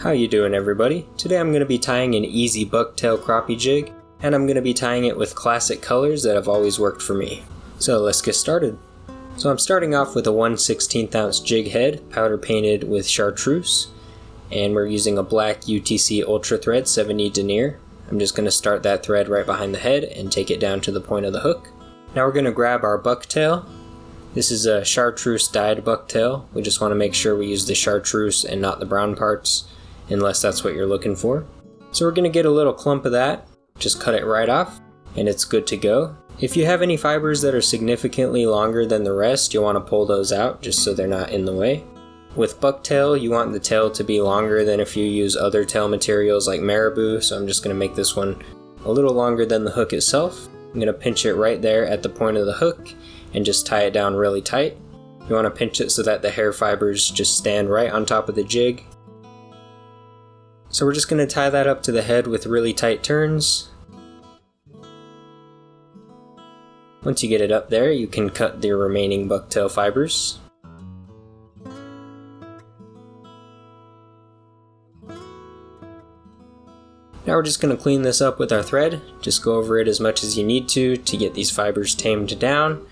How you doing, everybody? Today I'm going to be tying an easy bucktail crappie jig, and I'm going to be tying it with classic colors that have always worked for me. So let's get started. So I'm starting off with a 1/16 ounce jig head, powder painted with Chartreuse, and we're using a black UTC Ultra Thread 70 denier. I'm just going to start that thread right behind the head and take it down to the point of the hook. Now we're going to grab our bucktail. This is a Chartreuse dyed bucktail. We just want to make sure we use the Chartreuse and not the brown parts, unless that's what you're looking for. So we're going to get a little clump of that, just cut it right off, and it's good to go. If you have any fibers that are significantly longer than the rest, you'll want to pull those out just so they're not in the way. With bucktail, you want the tail to be longer than if you use other tail materials like marabou, so I'm just going to make this one a little longer than the hook itself. I'm going to pinch it right there at the point of the hook and just tie it down really tight. You want to pinch it so that the hair fibers just stand right on top of the jig. So we're just going to tie that up to the head with really tight turns. Once you get it up there, you can cut the remaining bucktail fibers. Now we're just going to clean this up with our thread. Just go over it as much as you need to get these fibers tamed down.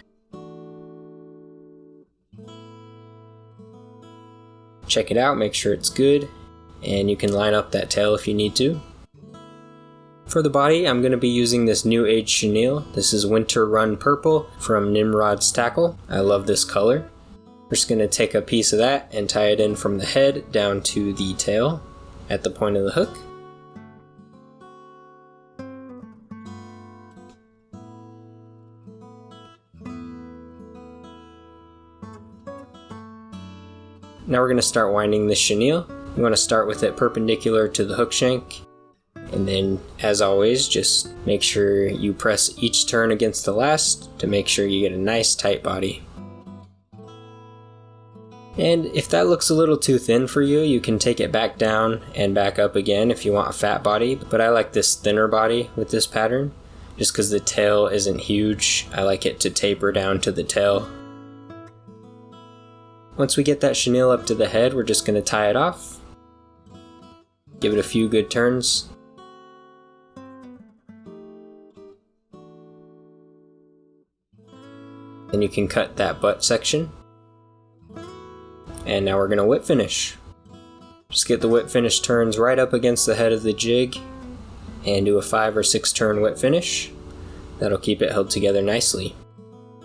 Check it out, make sure it's good, and you can line up that tail if you need to. For the body, I'm going to be using this New Age chenille. This is Winter Run Purple from Nimrod's Tackle. I love this color. We're just going to take a piece of that and tie it in from the head down to the tail at the point of the hook. Now we're going to start winding this chenille. You want to start with it perpendicular to the hook shank, and then, as always, just make sure you press each turn against the last to make sure you get a nice tight body. And if that looks a little too thin for you, you can take it back down and back up again if you want a fat body, but I like this thinner body with this pattern just because the tail isn't huge. I like it to taper down to the tail. Once we get that chenille up to the head, we're just going to tie it off. Give it a few good turns. Then you can cut that butt section. And now we're going to whip finish. Just get the whip finish turns right up against the head of the jig and do a 5 or 6 turn whip finish. That'll keep it held together nicely.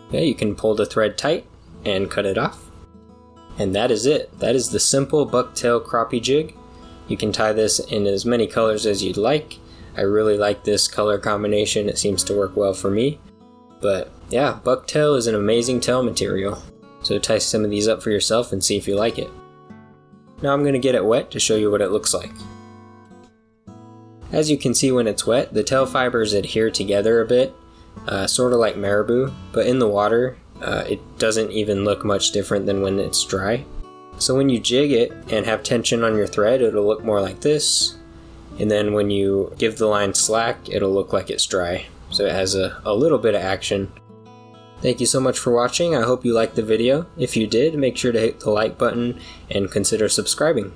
Okay, you can pull the thread tight and cut it off. And that is it. That is the simple bucktail crappie jig. You can tie this in as many colors as you'd like. I really like this color combination. It seems to work well for me. But yeah, bucktail is an amazing tail material. So tie some of these up for yourself and see if you like it. Now I'm going to get it wet to show you what it looks like. As you can see when it's wet, the tail fibers adhere together a bit, sort of like marabou, but in the water, it doesn't even look much different than when it's dry. So when you jig it and have tension on your thread, it'll look more like this. And then when you give the line slack, it'll look like it's dry. So it has a little bit of action. Thank you so much for watching. I hope you liked the video. If you did, make sure to hit the like button and consider subscribing.